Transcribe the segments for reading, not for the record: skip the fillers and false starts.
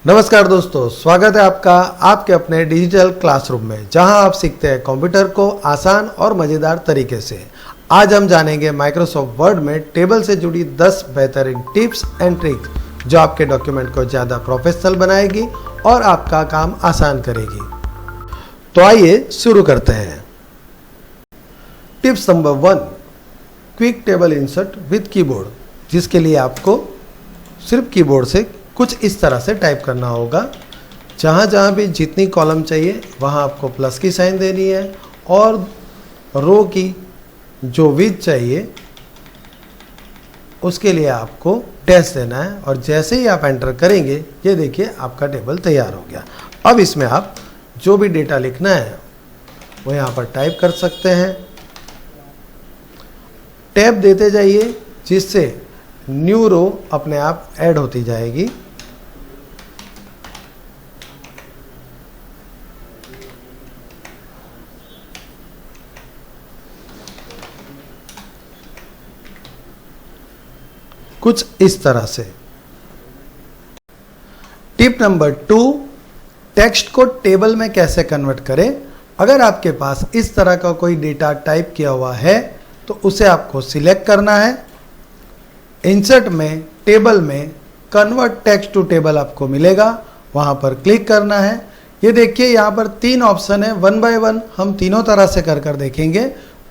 नमस्कार दोस्तों, स्वागत है आपका आपके अपने डिजिटल क्लासरूम में, जहां आप सीखते हैं कंप्यूटर को आसान और मज़ेदार तरीके से। आज हम जानेंगे माइक्रोसॉफ्ट वर्ड में टेबल से जुड़ी 10 बेहतरीन टिप्स एंड ट्रिक्स जो आपके डॉक्यूमेंट को ज़्यादा प्रोफेशनल बनाएगी और आपका काम आसान करेगी। तो आइए शुरू करते हैं। Tips number 1, quick table insert with keyboard, जिसके लिए आपको सिर्फ कीबोर्ड से कुछ इस तरह से टाइप करना होगा। जहाँ जहाँ भी जितनी कॉलम चाहिए वहाँ आपको प्लस की साइन देनी है और रो की जो विड्थ चाहिए उसके लिए आपको डैश देना है। और जैसे ही आप एंटर करेंगे, ये देखिए आपका टेबल तैयार हो गया। अब इसमें आप जो भी डेटा लिखना है वो यहाँ पर टाइप कर सकते हैं। टैब देते जाइए जिससे न्यू रो अपने आप ऐड होती जाएगी। कुछ इस तरह से। टिप नंबर 2, टेक्स्ट को टेबल में कैसे कन्वर्ट करें। अगर आपके पास इस तरह का कोई डेटा टाइप किया हुआ है तो उसे आपको सिलेक्ट करना है। इंसर्ट में टेबल में कन्वर्ट टेक्स्ट टू टेबल आपको मिलेगा, वहां पर क्लिक करना है। ये देखिए यहाँ पर 3 ऑप्शन है, 1 बाय 1 हम तीनों तरह से कर देखेंगे।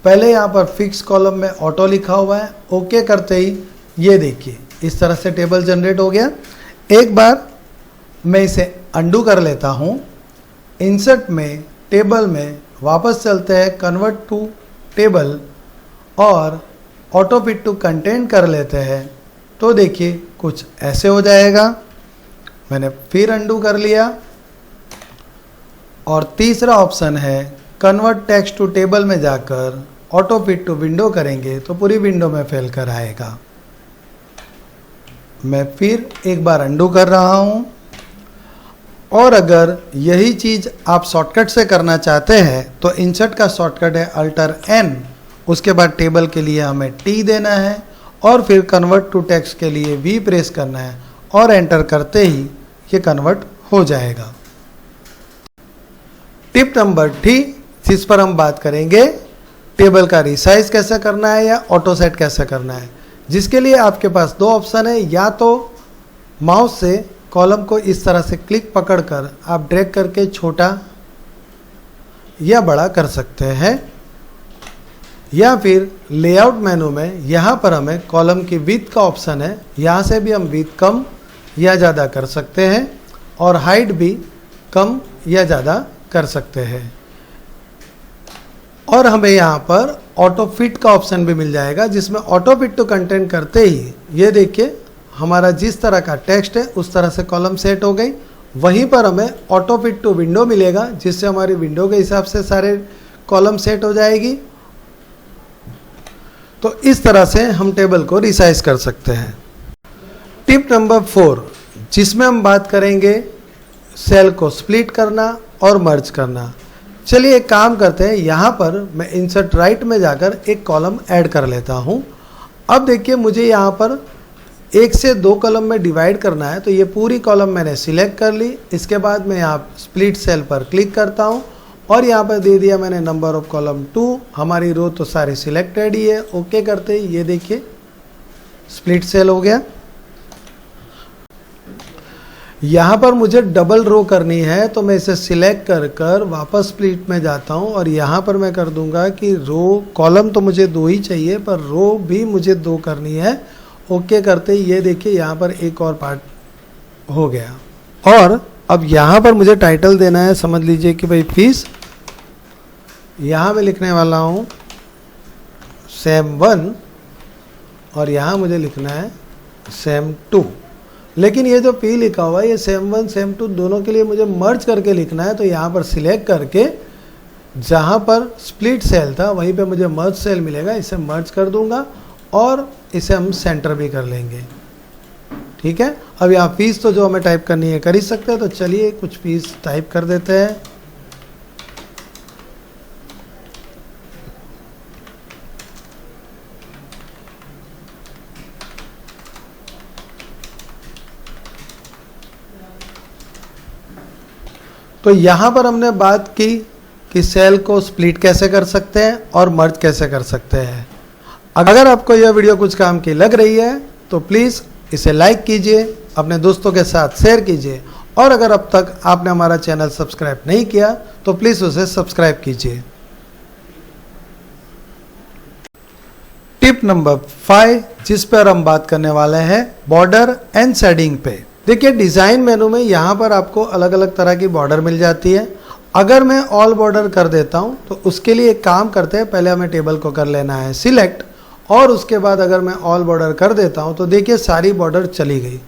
पहले यहाँ पर फिक्स कॉलम में ऑटो लिखा हुआ है, ओके करते ही ये देखिए इस तरह से टेबल जनरेट हो गया। एक बार मैं इसे अंडू कर लेता हूँ। इंसर्ट में टेबल में वापस चलते हैं, कन्वर्ट टू टेबल और ऑटो फिट टू कंटेंट कर लेते हैं तो देखिए कुछ ऐसे हो जाएगा। मैंने फिर अंडू कर लिया और तीसरा ऑप्शन है कन्वर्ट टेक्स्ट टू टेबल में जाकर ऑटो फिट टू विंडो करेंगे तो पूरी विंडो में फैल कर आएगा। मैं फिर एक बार अंडू कर रहा हूँ। और अगर यही चीज़ आप शॉर्टकट से करना चाहते हैं तो इंसर्ट का शॉर्टकट है अल्टर N, उसके बाद टेबल के लिए हमें T देना है और फिर कन्वर्ट टू टेक्स्ट के लिए V प्रेस करना है और एंटर करते ही ये कन्वर्ट हो जाएगा। टिप नंबर 3, जिस पर हम बात करेंगे टेबल का रिसाइज कैसे करना है या ऑटो सेट कैसे करना है, जिसके लिए आपके पास 2 ऑप्शन है। या तो माउस से कॉलम को इस तरह से क्लिक पकड़कर आप ड्रैग करके छोटा या बड़ा कर सकते हैं, या फिर लेआउट मेनू में यहाँ पर हमें कॉलम की विड्थ का ऑप्शन है, यहाँ से भी हम विड्थ कम या ज़्यादा कर सकते हैं और हाइट भी कम या ज़्यादा कर सकते हैं। और हमें यहाँ पर ऑटो फिट का ऑप्शन भी मिल जाएगा, जिसमें ऑटो फिट टू कंटेंट करते ही ये देखिए हमारा जिस तरह का टेक्स्ट है उस तरह से कॉलम सेट हो गई। वहीं पर हमें ऑटो फिट टू विंडो मिलेगा, जिससे हमारी विंडो के हिसाब से सारे कॉलम सेट हो जाएगी। तो इस तरह से हम टेबल को रिसाइज कर सकते हैं। टिप नंबर 4, जिसमें हम बात करेंगे सेल को स्प्लिट करना और मर्ज करना। चलिए एक काम करते हैं, यहाँ पर मैं इंसर्ट राइट में जाकर एक कॉलम ऐड कर लेता हूँ। अब देखिए मुझे यहाँ पर 1 से 2 कॉलम में डिवाइड करना है, तो ये पूरी कॉलम मैंने सिलेक्ट कर ली। इसके बाद मैं यहाँ स्प्लिट सेल पर क्लिक करता हूँ और यहाँ पर दे दिया मैंने नंबर ऑफ कॉलम 2। हमारी रो तो सारी सिलेक्टेड ही है। ओके करते ही ये देखिए स्प्लिट सेल हो गया। यहाँ पर मुझे डबल रो करनी है तो मैं इसे सिलेक्ट कर वापस स्प्लिट में जाता हूँ और यहाँ पर मैं कर दूंगा कि रो कॉलम तो मुझे 2 ही चाहिए पर रो भी मुझे 2 करनी है। ओके करते ही ये देखिए यहाँ पर एक और पार्ट हो गया। और अब यहाँ पर मुझे टाइटल देना है, समझ लीजिए कि भाई फीस। यहाँ मैं लिखने वाला हूँ सेम 1 और यहाँ मुझे लिखना है सेम 2। लेकिन ये जो P लिखा हुआ है ये सेम 1 सेम 2 दोनों के लिए मुझे मर्ज करके लिखना है। तो यहाँ पर सिलेक्ट करके जहाँ पर स्प्लिट सेल था वहीं पे मुझे मर्ज सेल मिलेगा, इसे मर्ज कर दूंगा और इसे हम सेंटर भी कर लेंगे। ठीक है, अब यहाँ फीस तो जो हमें टाइप करनी है कर ही सकते हैं, तो चलिए कुछ फीस टाइप कर देते हैं। तो यहाँ पर हमने बात की कि सेल को स्प्लिट कैसे कर सकते हैं और मर्ज कैसे कर सकते हैं। अगर आपको यह वीडियो कुछ काम की लग रही है तो प्लीज़ इसे लाइक कीजिए, अपने दोस्तों के साथ शेयर कीजिए, और अगर अब तक आपने हमारा चैनल सब्सक्राइब नहीं किया तो प्लीज़ उसे सब्सक्राइब कीजिए। टिप नंबर 5 जिस पर हम बात करने वाले हैं बॉर्डर एंड शेडिंग पे। देखिए डिज़ाइन मेनू में यहाँ पर आपको अलग अलग तरह की बॉर्डर मिल जाती है। अगर मैं ऑल बॉर्डर कर देता हूँ तो उसके लिए एक काम करते हैं, पहले हमें टेबल को कर लेना है सिलेक्ट, और उसके बाद अगर मैं ऑल बॉर्डर कर देता हूँ तो देखिए सारी बॉर्डर चली गई।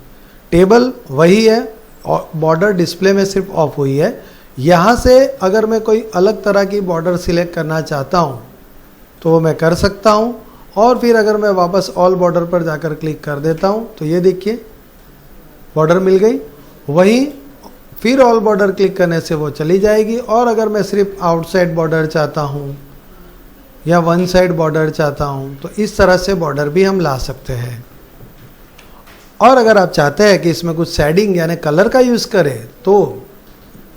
टेबल वही है, बॉर्डर डिस्प्ले में सिर्फ ऑफ हुई है। यहाँ से अगर मैं कोई अलग तरह की बॉर्डर सिलेक्ट करना चाहता हूँ तो वो मैं कर सकता हूँ, और फिर अगर मैं वापस ऑल बॉर्डर पर जाकर क्लिक कर देता हूँ तो ये देखिए बॉर्डर मिल गई। वहीं फिर ऑल बॉर्डर क्लिक करने से वो चली जाएगी। और अगर मैं सिर्फ आउटसाइड बॉर्डर चाहता हूँ या वन साइड बॉर्डर चाहता हूँ तो इस तरह से बॉर्डर भी हम ला सकते हैं। और अगर आप चाहते हैं कि इसमें कुछ शेडिंग यानी कलर का यूज़ करें तो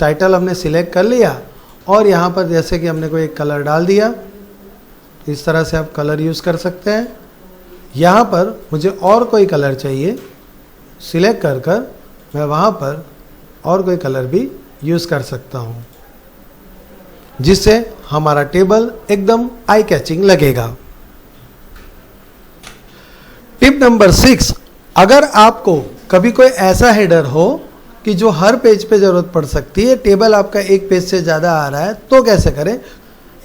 टाइटल हमने सिलेक्ट कर लिया और यहाँ पर जैसे कि हमने कोई एक कलर डाल दिया, इस तरह से आप कलर यूज़ कर सकते हैं। यहाँ पर मुझे और कोई कलर चाहिए, सिलेक्ट कर कर मैं वहाँ पर और कोई कलर भी यूज़ कर सकता हूँ, जिससे हमारा टेबल एकदम आई कैचिंग लगेगा। टिप नंबर 6, अगर आपको कभी कोई ऐसा हेडर हो कि जो हर पेज पे ज़रूरत पड़ सकती है, टेबल आपका एक पेज से ज़्यादा आ रहा है, तो कैसे करें।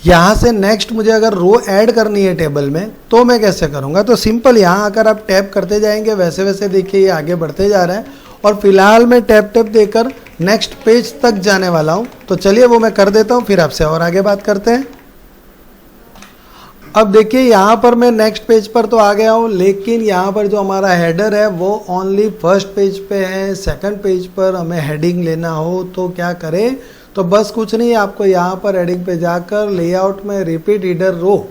यहाँ से नेक्स्ट मुझे अगर रो ऐड करनी है टेबल में तो मैं कैसे करूँगा। तो सिंपल यहाँ आकर आप टैप करते जाएंगे, वैसे वैसे देखिए ये आगे बढ़ते जा रहा है, और फिलहाल मैं टैप टैप देकर नेक्स्ट पेज तक जाने वाला हूँ। तो चलिए वो मैं कर देता हूँ, फिर आपसे और आगे बात करते हैं। अब देखिए यहाँ पर मैं नेक्स्ट पेज पर तो आ गया हूँ, लेकिन यहाँ पर जो हमारा हेडर है वो ओनली फर्स्ट पेज पे है। सेकंड पेज पर हमें हेडिंग लेना हो तो क्या करें। तो बस कुछ नहीं, आपको यहाँ पर हेडिंग पे जाकर लेआउट में रिपीट हीडर रो,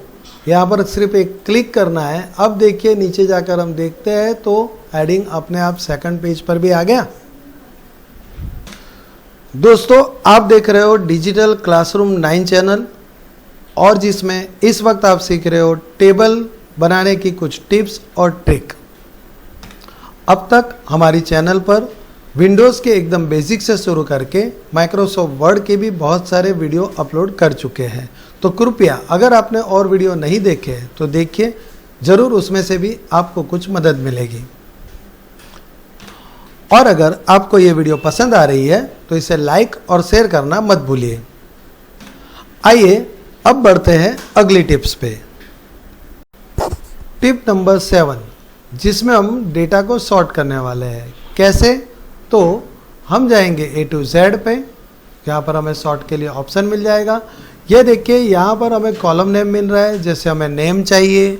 यहाँ पर सिर्फ एक क्लिक करना है। अब देखिए नीचे जाकर हम देखते हैं तो हेडिंग अपने आप सेकंड पेज पर भी आ गया। दोस्तों आप देख रहे हो डिजिटल क्लासरूम 9 चैनल, और जिसमें इस वक्त आप सीख रहे हो टेबल बनाने की कुछ टिप्स और ट्रिक। अब तक हमारी चैनल पर विंडोज़ के एकदम बेसिक से शुरू करके माइक्रोसॉफ्ट वर्ड के भी बहुत सारे वीडियो अपलोड कर चुके हैं। तो कृपया अगर आपने और वीडियो नहीं देखे तो देखिए ज़रूर, उसमें से भी आपको कुछ मदद मिलेगी। और अगर आपको ये वीडियो पसंद आ रही है तो इसे लाइक और शेयर करना मत भूलिए। आइए अब बढ़ते हैं अगली टिप्स पे। टिप नंबर 7 जिसमें हम डेटा को सॉर्ट करने वाले हैं। कैसे, तो हम जाएंगे A to Z पे, यहाँ पर हमें सॉर्ट के लिए ऑप्शन मिल जाएगा। ये देखिए यहाँ पर हमें कॉलम नेम मिल रहा है, जैसे हमें नेम चाहिए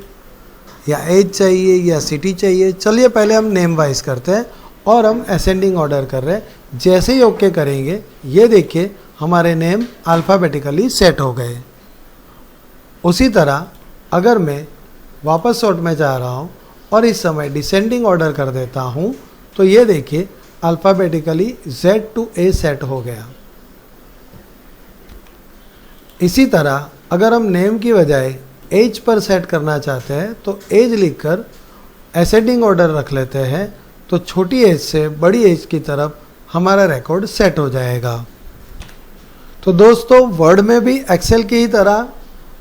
या एज चाहिए या सिटी चाहिए। चलिए पहले हम नेम वाइज करते हैं और हम असेंडिंग ऑर्डर कर रहे हैं। जैसे ही ओके करेंगे ये देखिए हमारे नेम अल्फ़ाबेटिकली सेट हो गए। उसी तरह अगर मैं वापस सॉर्ट में जा रहा हूँ और इस समय डिसेंडिंग ऑर्डर कर देता हूँ तो ये देखिए alphabetically Z to A set हो गया। इसी तरह अगर हम नेम की बजाय एज पर सेट करना चाहते हैं तो एज लिखकर असेंडिंग ऑर्डर रख लेते हैं, तो छोटी एज से बड़ी एज की तरफ हमारा रिकॉर्ड सेट हो जाएगा। तो दोस्तों वर्ड में भी एक्सेल की ही तरह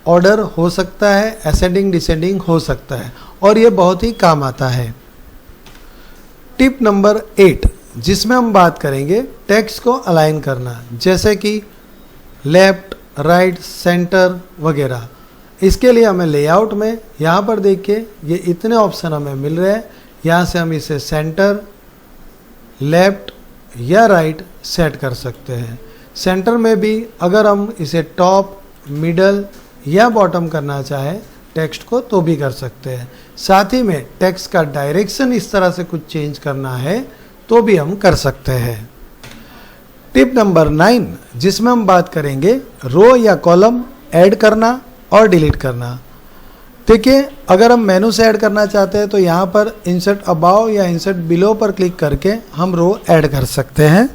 ऑर्डर हो सकता है, असेंडिंग डिसेंडिंग हो सकता है, और ये बहुत ही काम आता है। टिप नंबर 8 जिसमें हम बात करेंगे टेक्स्ट को अलाइन करना, जैसे कि लेफ्ट, राइट, सेंटर वगैरह। इसके लिए हमें लेआउट में यहाँ पर देखिए ये इतने ऑप्शन हमें मिल रहे हैं। यहाँ से हम इसे सेंटर, लेफ्ट या राइट सेट कर सकते हैं। सेंटर में भी अगर हम इसे टॉप, मिडल या बॉटम करना चाहें टेक्स्ट को तो भी कर सकते हैं। साथ ही में टेक्स्ट का डायरेक्शन इस तरह से कुछ चेंज करना है तो भी हम कर सकते हैं। टिप नंबर 9 जिसमें हम बात करेंगे रो या कॉलम ऐड करना और डिलीट करना। देखिए अगर हम मेनू से ऐड करना चाहते हैं तो यहाँ पर इंसर्ट अबाव या इंसर्ट बिलो पर क्लिक करके हम रो ऐड कर सकते हैं।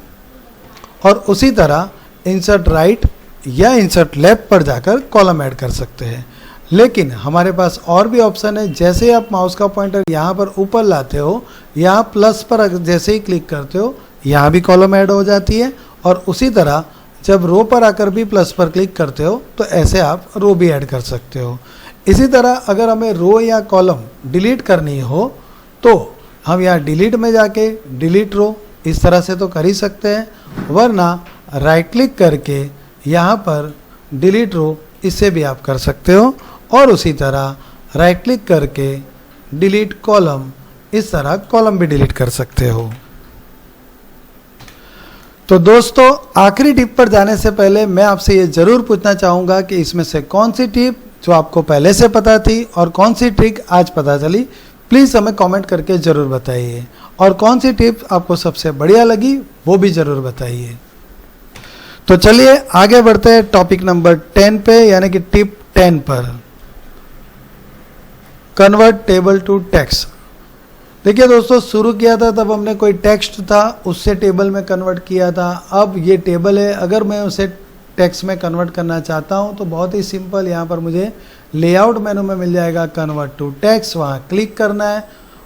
और उसी तरह इंसर्ट राइट या इंसर्ट लेफ्ट पर जाकर कॉलम ऐड कर सकते हैं। लेकिन हमारे पास और भी ऑप्शन है। जैसे ही आप माउस का पॉइंटर यहाँ पर ऊपर लाते हो, यहाँ प्लस पर जैसे ही क्लिक करते हो, यहाँ भी कॉलम ऐड हो जाती है। और उसी तरह जब रो पर आकर भी प्लस पर क्लिक करते हो तो ऐसे आप रो भी ऐड कर सकते हो। इसी तरह अगर हमें रो या कॉलम डिलीट करनी हो तो हम यहाँ डिलीट में जाके डिलीट रो इस तरह से तो कर ही सकते हैं, वरना राइट क्लिक करके यहाँ पर डिलीट रो इससे भी आप कर सकते हो। और उसी तरह राइट क्लिक करके डिलीट कॉलम, इस तरह कॉलम भी डिलीट कर सकते हो। तो दोस्तों, आखिरी टिप पर जाने से पहले मैं आपसे ये ज़रूर पूछना चाहूँगा कि इसमें से कौन सी टिप जो आपको पहले से पता थी और कौन सी ट्रिक आज पता चली, प्लीज़ हमें कमेंट करके ज़रूर बताइए। और कौन सी टिप आपको सबसे बढ़िया लगी वो भी ज़रूर बताइए। तो चलिए आगे बढ़ते हैं टॉपिक नंबर 10 पे, यानी कि टिप 10 पर, कन्वर्ट टेबल टू टेक्स्ट। देखिए दोस्तों, शुरू किया था तब हमने कोई टेक्स्ट था उससे टेबल में कन्वर्ट किया था। अब ये टेबल है, अगर मैं उसे टेक्स्ट में कन्वर्ट करना चाहता हूँ तो बहुत ही सिंपल, यहाँ पर मुझे लेआउट मेनू में मिल जाएगा कन्वर्ट टू टेक्स्ट, वहाँ क्लिक करना है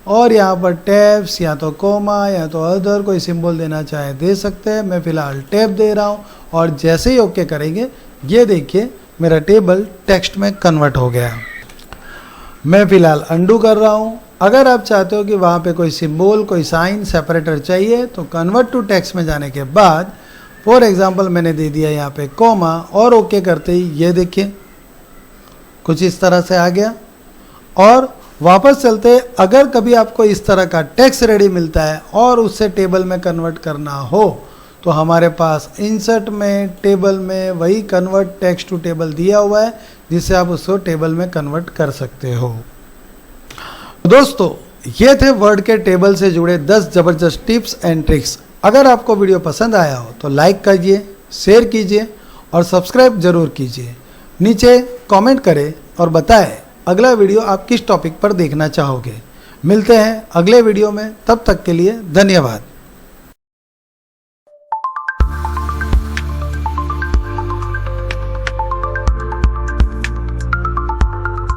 और यहाँ पर टैब्स या तो कोमा या तो अदर कोई सिंबल देना चाहे दे सकते हैं। मैं फिलहाल टैब दे रहा हूँ और जैसे ही ओके करेंगे ये देखिए मेरा टेबल टेक्स्ट में कन्वर्ट हो गया। मैं फिलहाल अंडू कर रहा हूँ। अगर आप चाहते हो कि वहाँ पे कोई सिंबल, कोई साइन, सेपरेटर चाहिए तो कन्वर्ट टू टेक्स्ट में जाने के बाद फॉर एग्जांपल मैंने दे दिया यहाँ पे कोमा और ओके करते ही ये देखिए कुछ इस तरह से आ गया। और वापस चलते, अगर कभी आपको इस तरह का टेक्स्ट रेडी मिलता है और उससे टेबल में कन्वर्ट करना हो तो हमारे पास इंसर्ट में टेबल में वही कन्वर्ट टेक्स्ट टू टेबल दिया हुआ है, जिससे आप उसको टेबल में कन्वर्ट कर सकते हो। दोस्तों, ये थे वर्ड के टेबल से जुड़े 10 ज़बरदस्त टिप्स एंड ट्रिक्स। अगर आपको वीडियो पसंद आया हो तो लाइक कीजिए, शेयर कीजिए और सब्सक्राइब जरूर कीजिए। नीचे कमेंट करें और बताएं अगला वीडियो आप किस टॉपिक पर देखना चाहोगे। मिलते हैं अगले वीडियो में, तब तक के लिए धन्यवाद।